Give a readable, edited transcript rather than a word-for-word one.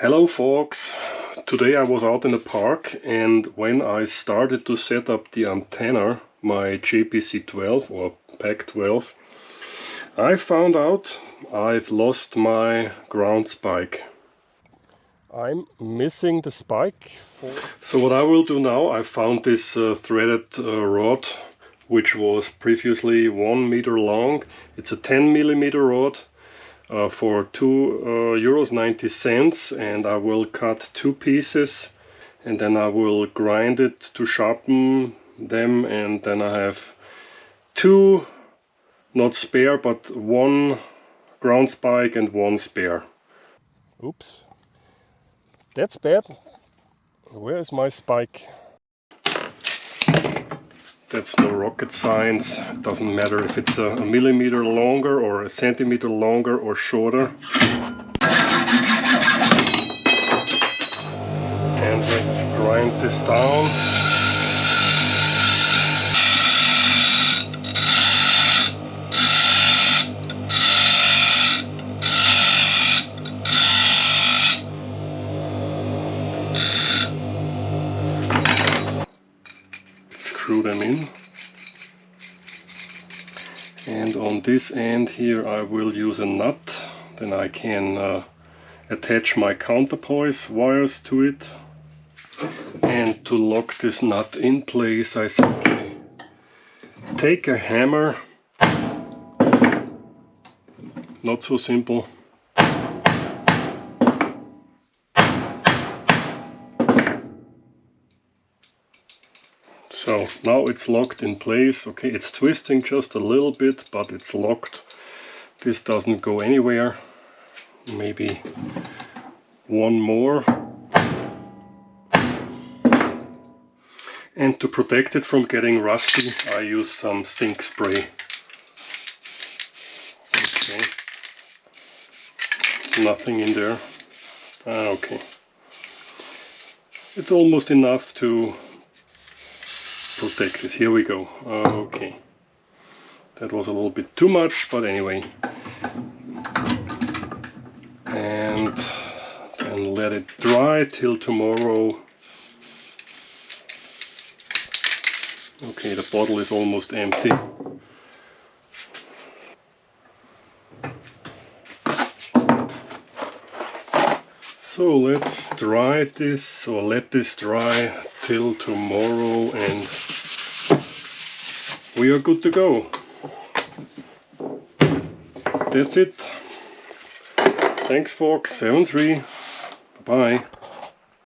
Hello folks, today I was out in the park, and when I started to set up the antenna, my JPC-12 or PAC-12, I found out I've lost my ground spike. I'm missing the spike. So what I will do now, I found this threaded rod, which was previously 1 meter long. It's a 10 millimeter rod. For €2.90, and I will cut 2 pieces and then I will grind it to sharpen them, and then I have 2, not spare, but 1 ground spike and 1 spare. Oops, that's bad. Where is my spike? That's no rocket science. It doesn't matter if it's a millimeter longer or a centimeter longer or shorter. And let's grind this down. Screw them in. And on this end here I will use a nut. Then I can attach my counterpoise wires to it. And to lock this nut in place, I simply take a hammer. Not so simple. So now it's locked in place. Okay, it's twisting just a little bit, but it's locked. This doesn't go anywhere. Maybe one more. And to protect it from getting rusty, I use some zinc spray. Okay. Nothing in there. Okay. It's almost enough to protect it. Here we go. Okay. That was a little bit too much, but anyway. And then let it dry till tomorrow. Okay, the bottle is almost empty. So let's dry this, or let this dry till tomorrow, and we are good to go. That's it. Thanks folks, 7-3. Bye-bye.